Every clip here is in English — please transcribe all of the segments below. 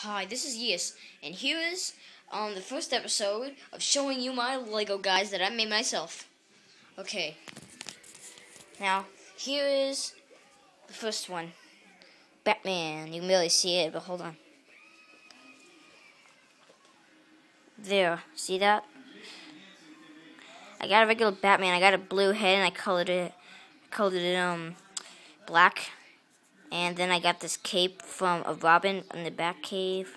Hi, this is Yes, and here is the first episode of showing you my Lego guys that I made myself. Okay, now here is the first one, Batman. You can barely see it, but hold on. There, see that? I got a regular Batman. I got a blue head, and I colored it black. And then I got this cape from a Robin in the Batcave.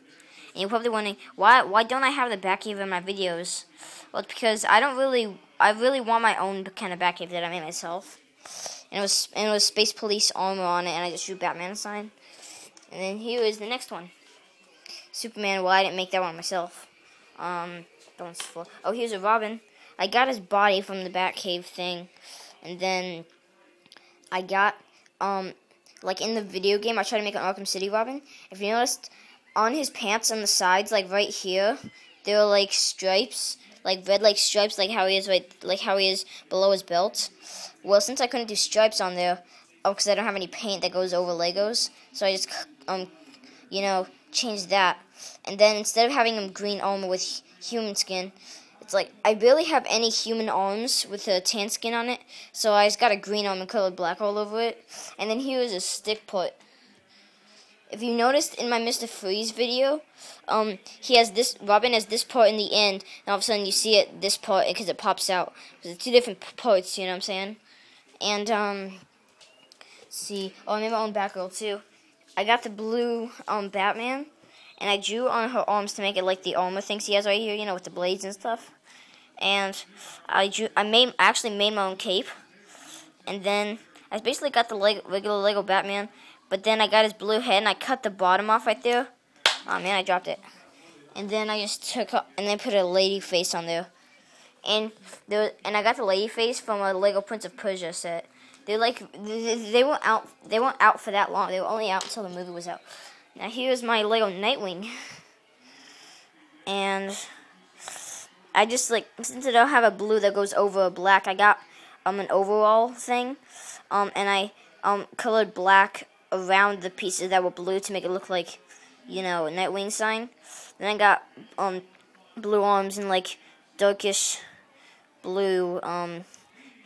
And you're probably wondering, why don't I have the Batcave in my videos? Well, it's because I really want my own kind of Batcave that I made myself. And it was Space Police armor on it, and I just drew Batman sign. And then here is the next one, Superman. Well, I didn't make that one myself. Here's a Robin. I got his body from the Batcave thing, and then I got like in the video game, I tried to make an Arkham City Robin. If you noticed, on his pants on the sides, like right here, there are like stripes, like red like stripes, like how he is below his belt. Well, since I couldn't do stripes on there, because I don't have any paint that goes over Legos, so I just changed that. And then instead of having him green armor with human skin, it's like I barely have any human arms with a tan skin on it, so I just got a green arm and colored black all over it. And then here is a stick put. If you noticed in my Mr. Freeze video, Robin has this part in the end, and all of a sudden you see it, this part, because it pops out. There's two different parts, you know what I'm saying? And, I made my own Batgirl too. I got the blue, Batman, and I drew on her arms to make it like the armor things he has right here, with the blades and stuff. And I actually made my own cape. And then I basically got the regular Lego Batman, but then I got his blue head and I cut the bottom off right there. Oh man, I dropped it. And then I just put a lady face on there. And I got the lady face from a Lego Prince of Persia set. They weren't out for that long. They were only out until the movie was out. Now here's my Lego Nightwing. And I just since I don't have a blue that goes over a black, I got an overall thing. And I colored black around the pieces that were blue to make it look like, a Nightwing sign. Then I got blue arms and darkish blue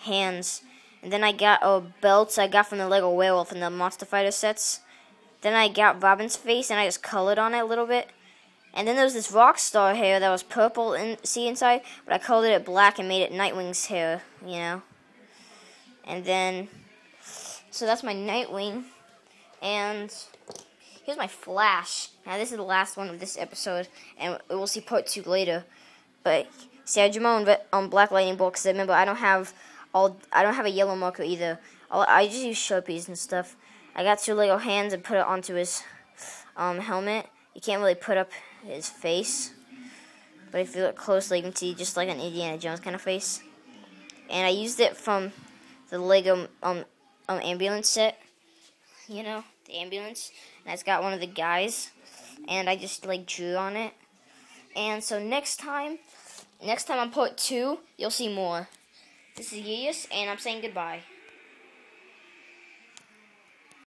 hands. And then I got belts I got from the Lego Werewolf and the Monster Fighter sets. Then I got Robin's face and I just colored on it a little bit. And then there was this Rockstar hair that was purple inside, but I colored it black and made it Nightwing's hair, And then, so that's my Nightwing. And here's my Flash. Now this is the last one of this episode, and we'll see part 2 later. But see, I drew my own Black Lightning bolt because remember I don't have a yellow marker either. I just use Sharpies and stuff. I got 2 Lego hands and put it onto his helmet. You can't really put up his face, but if you look closely, you can see just like an Indiana Jones kind of face. And I used it from the Lego ambulance set, the ambulance. And it's got one of the guys, and I just drew on it. And so next time on part 2, you'll see more. This is Yeyus, and I'm saying goodbye.